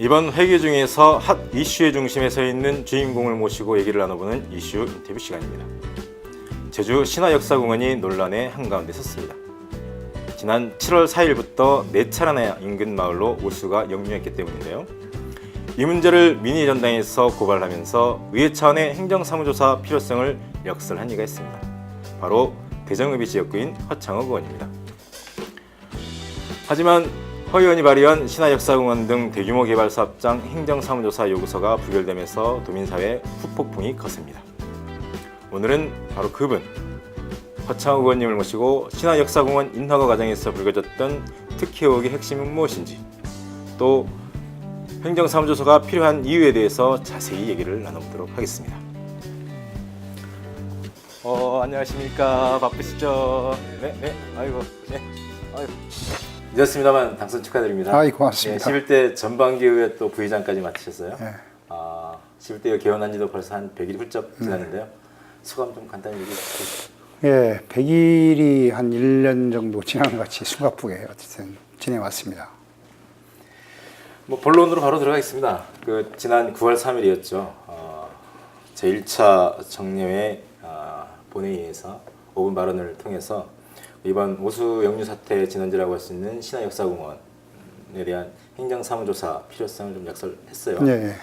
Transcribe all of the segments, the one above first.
이번 회기 중에서 핫 이슈의 중심에 서 있는 주인공을 모시고 얘기를 나눠보는 이슈 인터뷰 시간입니다. 제주 신화역사공원이 논란의 한가운데 섰습니다. 지난 7월 4일부터 4차례나 인근 마을로 오수가 역류했기 때문인데요. 이 문제를 민의 전당에서 고발하면서 의회 차원의 행정사무조사 필요성을 역설한 이가 있습니다. 바로 대정읍이 지역구인 허창욱 의원입니다. 하지만 허 의원이 발의한 신화역사공원 등 대규모 개발 사업장 행정사무조사 요구서가 부결되면서 도민사회 후폭풍이 컸습니다. 오늘은 바로 그분 허창욱 의원님을 모시고 신화역사공원 인허가 과정에서 불거졌던 특혜 의혹의 핵심은 무엇인지, 또 행정사무조사가 필요한 이유에 대해서 자세히 얘기를 나눠보도록 하겠습니다. 안녕하십니까. 바쁘시죠? 네. 아이고. 늦었습니다만 당선 축하드립니다. 고맙습니다. 11대 전반기의회 또 부의장까지 맡으셨어요. 네. 11대 개원한 지도 벌써 한 100일 훌쩍 지났는데요. 소감 좀 간단히 얘기해 주시죠. 예, 100일이 한 1년 정도 지난 것 같이 숨가쁘게 어쨌든 지내왔습니다. 본론으로 바로 들어가겠습니다. 지난 9월 3일이었죠. 제1차 정례회 본회의에서 5분 발언을 통해서 이번 오수 역류 사태 진원지라고 할 수 있는 신화역사공원에 대한 행정사무조사 필요성을 좀 역설했어요. 네.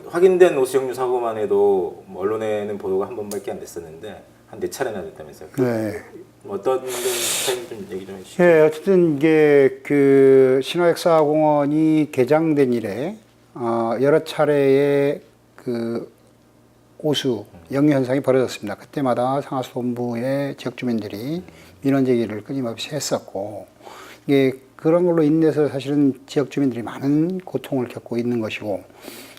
확인된 오수 역류 사고만 해도 언론에는 보도가 한 번밖에 안 됐었는데 한 4차례나 됐다면서요. 네. 어떤 차이인지 좀 얘기 좀 해주시죠. 예, 어쨌든 이게 그 신화역사공원이 개장된 이래 여러 차례의 그 오수 역류 현상이 벌어졌습니다. 그때마다 상하수 본부의 지역 주민들이 민원 제기를 끊임없이 했었고, 이게 그런 걸로 인해서 사실은 지역 주민들이 많은 고통을 겪고 있는 것이고,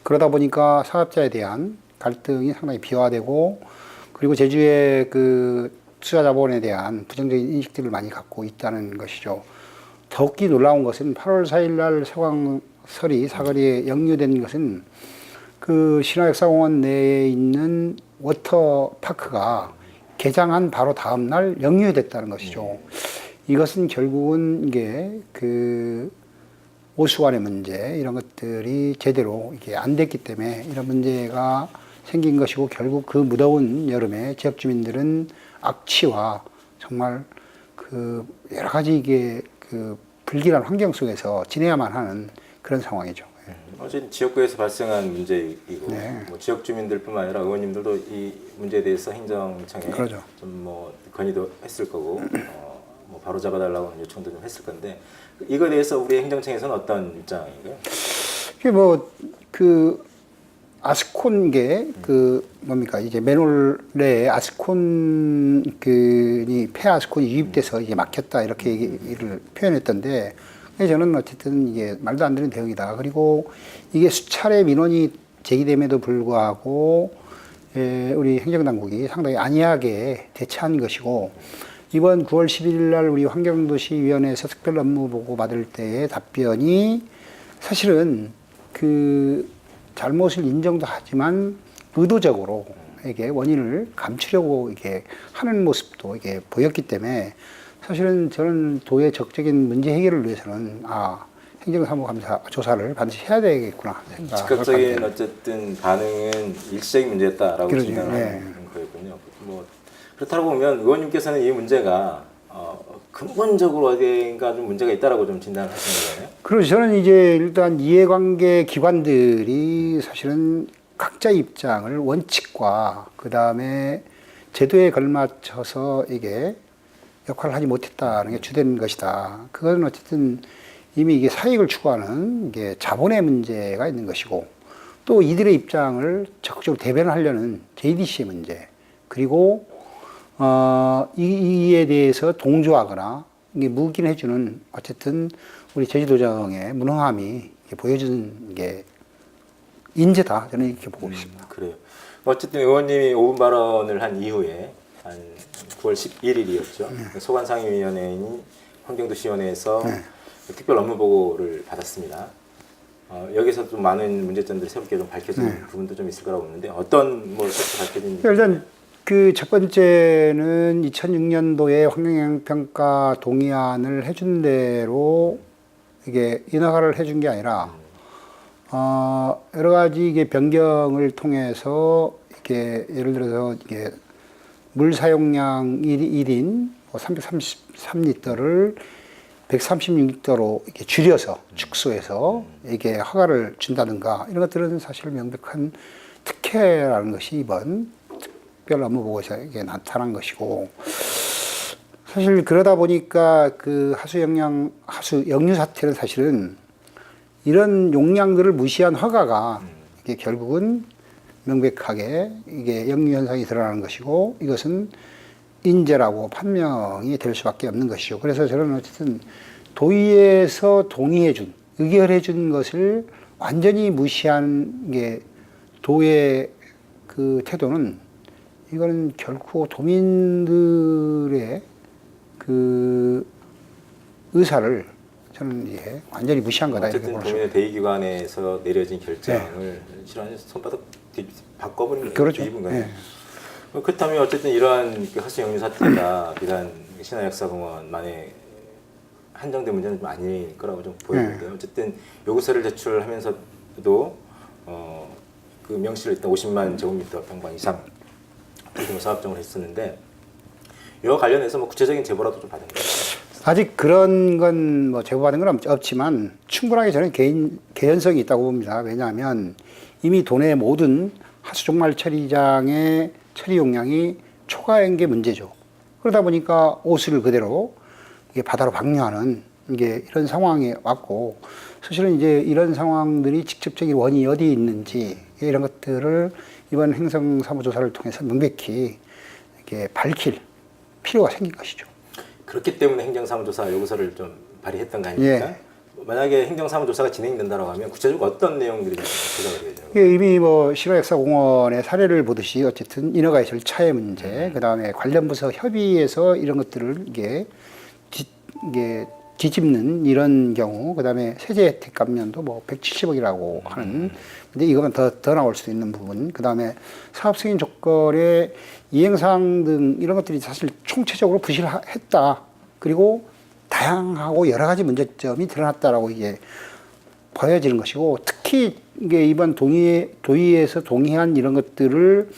그러다 보니까 사업자에 대한 갈등이 상당히 비화되고, 그리고 제주의 그 투자 자본에 대한 부정적인 인식들을 많이 갖고 있다는 것이죠. 더욱이 놀라운 것은 8월 4일 날 서광설이 사거리에 역류된 것은 그 신화역사공원 내에 있는 워터파크가 개장한 바로 다음 날 역류됐다는 것이죠. 이것은 결국은 이게 그 오수관의 문제, 이런 것들이 제대로 이게 안 됐기 때문에 이런 문제가 생긴 것이고, 결국 그 무더운 여름에 지역 주민들은 악취와 정말 그 여러 가지 이게 그 불길한 환경 속에서 지내야만 하는 그런 상황이죠. 어쨌든 지역구에서 발생한 문제이고, 네. 지역 주민들뿐만 아니라 의원님들도 이 문제에 대해서 행정청에 그러죠. 좀 건의도 했을 거고, 바로 잡아달라고 하는 요청도 좀 했을 건데, 이거에 대해서 우리 행정청에서는 어떤 입장인가요? 이게 아스콘계 뭡니까, 이제 맨홀에 아스콘 폐아스콘이 유입돼서 이게 막혔다, 이렇게 얘기를 표현했던데, 저는 어쨌든 이게 말도 안 되는 대응이다. 그리고 이게 수차례 민원이 제기됨에도 불구하고 우리 행정당국이 상당히 안이하게 대처한 것이고, 이번 9월 11일 날 우리 환경도시위원회에서 특별 업무 보고 받을 때의 답변이 사실은 그 잘못을 인정도 하지만 의도적으로 이게 원인을 감추려고 이게 하는 모습도 이게 보였기 때문에, 사실은 저는 도의 적극적인 문제 해결을 위해서는 행정사무감사 조사를 반드시 해야 되겠구나 생각을 즉각적인 하게 어쨌든 반응은 일시적인 문제였다라고 그러죠. 진단을 네. 하는 거였군요. 그렇다고 보면 의원님께서는 이 문제가 근본적으로 어딘가 좀 문제가 있다라고 좀 진단을 하시는 거예요? 그래서 저는 이제 일단 이해관계 기관들이 사실은 각자의 입장을 원칙과 그 다음에 제도에 걸맞춰서 이게 역할을 하지 못했다는 게 주된 것이다. 그건 어쨌든 이미 이게 사익을 추구하는 이게 자본의 문제가 있는 것이고, 또 이들의 입장을 적극적으로 대변하려는 JDC의 문제, 그리고 이에 대해서 동조하거나 이게 묵인해주는 어쨌든 우리 제주도정의 무능함이 보여주는 게 인재다, 저는 이렇게 보고 있습니다. 그래요. 어쨌든 의원님이 5분 발언을 한 이후에 한 9월 11일이었죠. 소관상임위원회인 환경도시위원회에서 특별 업무 보고를 받았습니다. 여기서 좀 많은 문제점들이 새롭게 좀 밝혀진 부분도 좀 있을 거라고 보는데, 어떤 새롭게 밝혀진? 일단 그 첫 번째는 2006년도에 환경영향평가 동의안을 해준 대로 이게 인허가를 해준 게 아니라 여러 가지 이게 변경을 통해서 이게 예를 들어서 이게 물 사용량 1인 333리터를 136리터로 이렇게 줄여서 축소해서 이게 허가를 준다든가 이런 것들은 사실 명백한 특혜라는 것이 이번 특별 업무 보고서에 나타난 것이고, 사실 그러다 보니까 그 하수 역류 사태는 사실은 이런 용량들을 무시한 허가가 이게 결국은 명백하게 이게 역류 현상이 드러나는 것이고, 이것은 인재라고 판명이 될 수밖에 없는 것이죠. 그래서 저는 어쨌든 도의에서 동의해준, 의결해준 것을 완전히 무시한 게 도의 그 태도는, 이거는 결코 도민들의 그 의사를 저는 이게 완전히 무시한 거다. 어쨌든 도민의 대의기관에서 내려진 결정을 실은 손바닥 바꿔버린 그렇죠. 뒤집은 거예요. 네. 그렇다면 어쨌든 이러한 그 하수 역류 사태가 비단 신화역사공원만의 한정된 문제는 좀 아닐 거라고 좀 보이는데요. 어쨌든 요구서를 제출하면서도 그 명시를 일단 50만 제곱미터 평방 이상 대규모 사업정을 했었는데, 이와 관련해서 뭐 구체적인 제보라도 좀 받은 거예요. 아직 그런 건 뭐 제보받은 건 없지만 충분하게 저는 개연성이 있다고 봅니다. 왜냐하면 이미 도내 모든 하수 종말 처리장의 처리 용량이 초과한 게 문제죠. 그러다 보니까 오수를 그대로 이게 바다로 방류하는 이게 이런 상황이 왔고, 사실은 이제 이런 상황들이 직접적인 원인이 어디에 있는지 이런 것들을 이번 행성사무조사를 통해서 명백히 이렇게 밝힐 필요가 생긴 것이죠. 그렇기 때문에 행정사무조사 요구서를 좀 발의했던 거 아닙니까? 예. 만약에 행정사무조사가 진행된다고 하면 구체적으로 어떤 내용들이 조사가 되죠? 이미 뭐 신화역사공원의 사례를 보듯이 어쨌든 인허가의 절차의 문제, 그 다음에 관련 부서 협의해서 이런 것들을 이게 뒤집는 이런 경우, 그 다음에 세제 혜택 감면도 뭐 170억이라고 하는, 근데 이거는 더 나올 수도 있는 부분, 그 다음에 사업 승인 조건의 이행사항 등 이런 것들이 사실 총체적으로 부실했다. 그리고 다양하고 여러 가지 문제점이 드러났다라고 이게 보여지는 것이고, 특히 이게 이번 도의에서 동의한 이런 것들을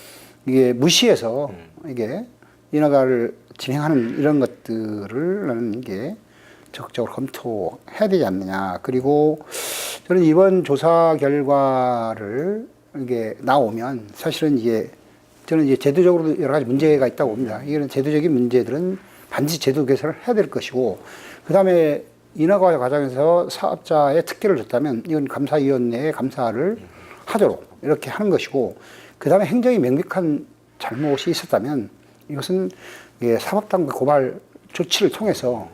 이게 무시해서 이게 인허가를 진행하는 이런 것들을 나는 이게 적극적으로 검토해야 되지 않느냐. 그리고 저는 이번 조사 결과를 이게 나오면 사실은 이게 저는 이제 제도적으로 여러 가지 문제가 있다고 봅니다. 이런 제도적인 문제들은 반드시 제도 개선을 해야 될 것이고, 그 다음에 인허가 과정에서 사업자의 특혜를 줬다면 이건 감사위원회에 감사를 하도록 이렇게 하는 것이고, 그 다음에 행정이 명백한 잘못이 있었다면 이것은 사법당국 고발 조치를 통해서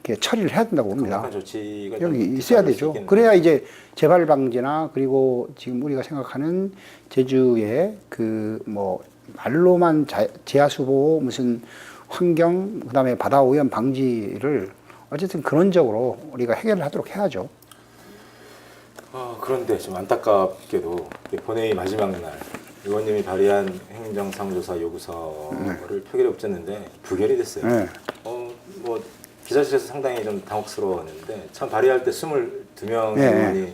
이렇게 처리를 해야 된다고 봅니다. 조치가 여기 있어야 되죠. 그래야 이제 재발 방지나, 그리고 지금 우리가 생각하는 제주의 그 뭐 말로만 지하수 보호, 무슨 환경, 그다음에 바다 오염 방지를 어쨌든 근원적으로 우리가 해결을 하도록 해야죠. 그런데 좀 안타깝게도 본회의 마지막 날 의원님이 발의한 행정사무조사 요구서를 표결에 엎졌는데 부결이 됐어요. 네. 뭐 기자실에서 상당히 좀 당혹스러웠는데, 참 발의할 때 22명의 네. 의원이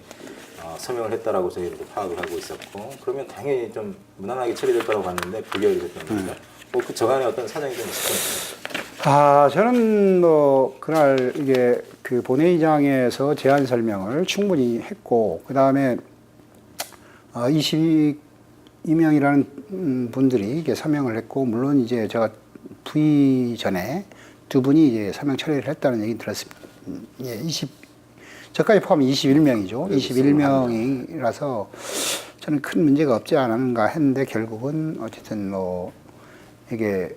서명을 했다라고 저희도 파악을 하고 있었고, 그러면 당연히 좀 무난하게 처리될 거라고 봤는데 부결이 됐던 겁니다. 그 저간에 어떤 사정이 좀 있었나요? 저는 뭐 그날 이게 그 본회의장에서 제안 설명을 충분히 했고, 그 다음에 22명이라는 분들이 이게 서명을 했고, 물론 이제 제가 부의 전에 두 분이 이제 서명 처리를 했다는 얘기 들었습니다. 저까지 포함 21명이죠. 21명이라서 저는 큰 문제가 없지 않은가 했는데, 결국은 어쨌든 뭐 이게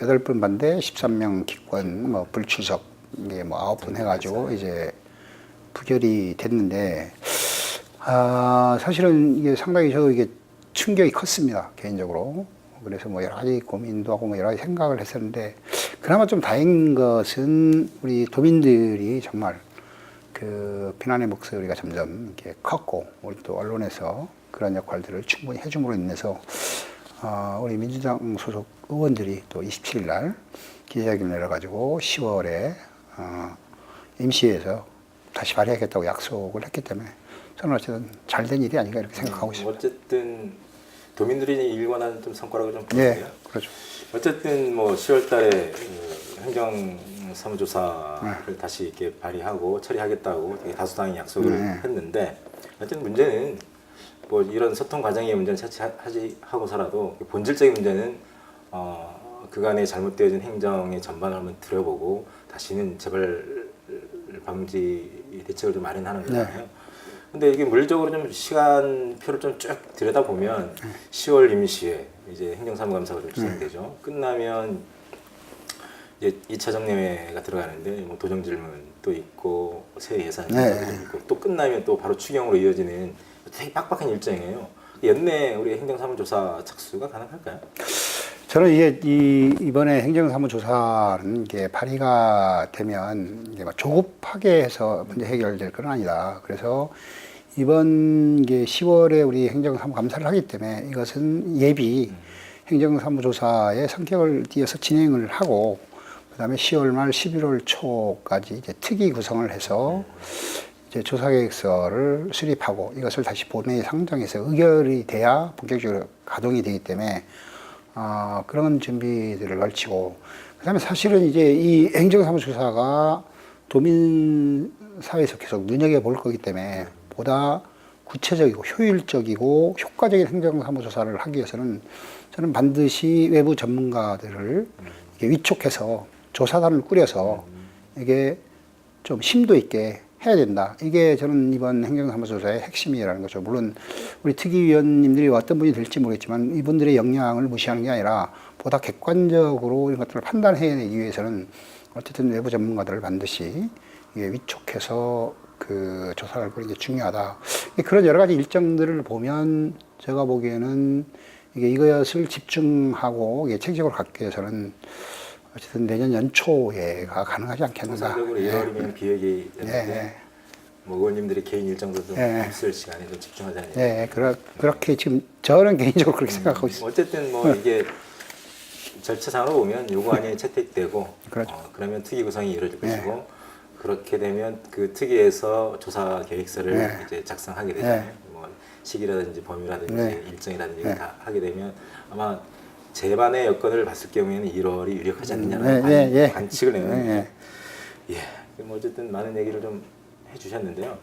8분 반대 13명 기권 뭐 불출석 이게 뭐 9분 해가지고 이제 부결이 됐는데, 사실은 이게 상당히 저도 이게 충격이 컸습니다, 개인적으로. 그래서 뭐 여러 가지 고민도 하고 뭐 여러 가지 생각을 했었는데, 그나마 좀 다행인 것은 우리 도민들이 정말 그 비난의 목소리가 점점 이렇게 컸고, 우리 또 언론에서 그런 역할들을 충분히 해줌으로 인해서 우리 민주당 소속 의원들이 또 27일 날 기자회견을 열어가지고 10월에 임시회에서 다시 발휘하겠다고 약속을 했기 때문에 저는 어쨌든 잘된 일이 아닌가 이렇게 생각하고 있습니다. 어쨌든 도민들이 일관한 좀 성과라고 좀 예, 보는데요. 그렇죠. 어쨌든 뭐 10월달에 행정사무조사를 다시 이렇게 발의하고 처리하겠다고 되게 다수당이 약속을 했는데 어쨌든 문제는 뭐 이런 소통 과정의 문제는 차치하지 하고서라도 본질적인 문제는 그간에 잘못되어진 행정의 전반을 한번 들여보고 다시는 재발 방지 대책을 좀 마련하는 거잖아요. 근데 이게 물리적으로 좀 시간표를 좀 쭉 들여다보면 10월 임시회 이제 행정사무감사가 좀 진행되죠. 끝나면 이제 2차 정례회가 들어가는데 뭐 도정 질문도 있고 새 예산도 있고 또 끝나면 또 바로 추경으로 이어지는 되게 빡빡한 일정이에요. 연내 우리 행정사무조사 착수가 가능할까요? 저는 이번에 행정사무조사는 이게 발의가 되면 이게 막 조급하게 해서 문제 해결될 건 아니다. 그래서 이번 게 10월에 우리 행정사무감사를 하기 때문에 이것은 예비 행정사무조사의 성격을 띄어서 진행을 하고 그다음에 10월 말 11월 초까지 이제 특위 구성을 해서 이제 조사계획서를 수립하고 이것을 다시 본회의 상정해서 의결이 돼야 본격적으로 가동이 되기 때문에 그런 준비들을 걸치고 그다음에 사실은 이제 이 행정사무조사가 도민 사회에서 계속 눈여겨볼 거기 때문에 보다 구체적이고 효율적이고 효과적인 행정사무조사를 하기 위해서는 저는 반드시 외부 전문가들을 위촉해서 조사단을 꾸려서 이게 좀 심도 있게 해야 된다. 이게 저는 이번 행정사무조사의 핵심이라는 거죠. 물론 우리 특위위원님들이 어떤 분이 될지 모르겠지만 이분들의 역량을 무시하는 게 아니라 보다 객관적으로 이런 것들을 판단해내기 위해서는 어쨌든 외부 전문가들을 반드시 위촉해서 그 조사를 하는 게 중요하다. 그런 여러 가지 일정들을 보면 제가 보기에는 이것을 집중하고 책임을 갖기 위해서는 어쨌든 내년 연초에가 가능하지 않겠는가. 통상적으로 1월이면 비회기 되는데 뭐 의원님들이 개인 일정도 좀 있을 시간에 좀 집중하자는 얘기. 네, 그렇게 지금 저는 개인적으로 그렇게 생각하고 있습니다. 어쨌든 뭐 이게 절차상으로 보면 요구안이 채택되고 그렇죠. 그러면 특위 구성이 이루어질 것이고 그렇게 되면 그 특위에서 조사 계획서를 이제 작성하게 되잖아요. 뭐 시기라든지 범위라든지 일정이라든지 다 하게 되면 아마 재반의 여건을 봤을 경우에는 1월이 유력하지 않느냐는 관측을 내는 뭐 어쨌든 많은 얘기를 좀 해주셨는데요.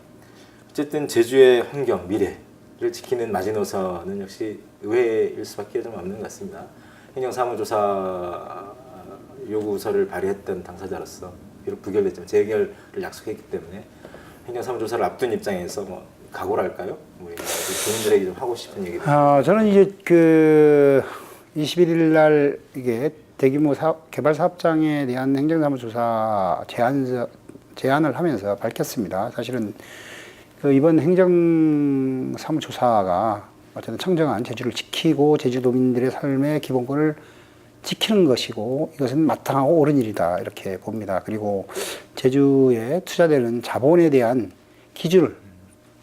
어쨌든 제주의 환경, 미래를 지키는 마지노선은 역시 의회일 수밖에 좀 없는 것 같습니다. 행정사무조사 요구서를 발의했던 당사자로서 비록 부결됐지만 재결을 약속했기 때문에 행정사무조사를 앞둔 입장에서 뭐 각오랄까요? 우리 국민들에게 좀 하고 싶은 얘기들. 저는 이제 그 21일 날 이게 대규모 개발 사업장에 대한 행정사무조사 제안을 하면서 밝혔습니다. 사실은 그 이번 행정사무조사가 어쨌든 청정한 제주를 지키고 제주도민들의 삶의 기본권을 지키는 것이고 이것은 마땅하고 옳은 일이다 이렇게 봅니다. 그리고 제주에 투자되는 자본에 대한 기준을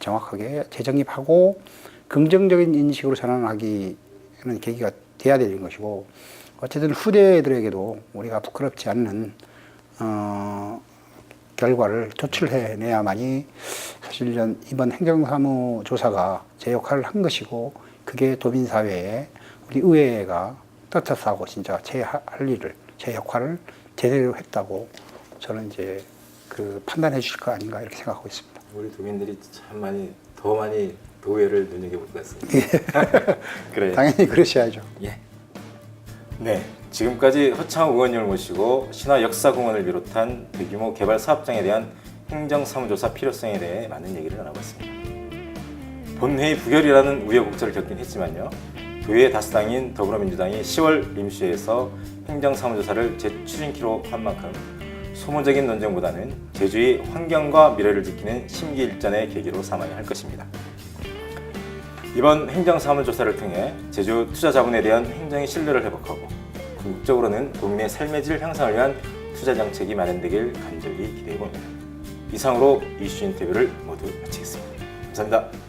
정확하게 재정립하고 긍정적인 인식으로 전환하기는 계기가 돼야 되는 것이고 어쨌든 후대들에게도 우리가 부끄럽지 않는 결과를 도출해내야만이 사실 이번 행정사무조사가 제 역할을 한 것이고 그게 도민사회에 우리 의회가 떳떳하고 진짜 제 할 일을 제 역할을 제대로 했다고 저는 이제 그 판단해 주실 거 아닌가 이렇게 생각하고 있습니다. 우리 도민들이 참 더 많이 도의회를 눈여겨볼 것 같습니다. 그래. 당연히 그러셔야죠. 예. 네, 지금까지 허창호 의원님을 모시고 신화역사공원을 비롯한 대규모 개발 사업장에 대한 행정사무조사 필요성에 대해 많은 얘기를 나눠봤습니다. 본회의 부결이라는 우여곡절을 겪긴 했지만요. 도의회 다수당인 더불어민주당이 10월 임시회에서 행정사무조사를 재추진키로 한 만큼 소모적인 논쟁보다는 제주의 환경과 미래를 지키는 심기일전의 계기로 삼아야 할 것입니다. 이번 행정사무조사를 통해 제주 투자자본에 대한 행정의 신뢰를 회복하고 궁극적으로는 도민의 삶의 질 향상을 위한 투자 정책이 마련되길 간절히 기대해 봅니다. 이상으로 이슈 인터뷰를 모두 마치겠습니다. 감사합니다.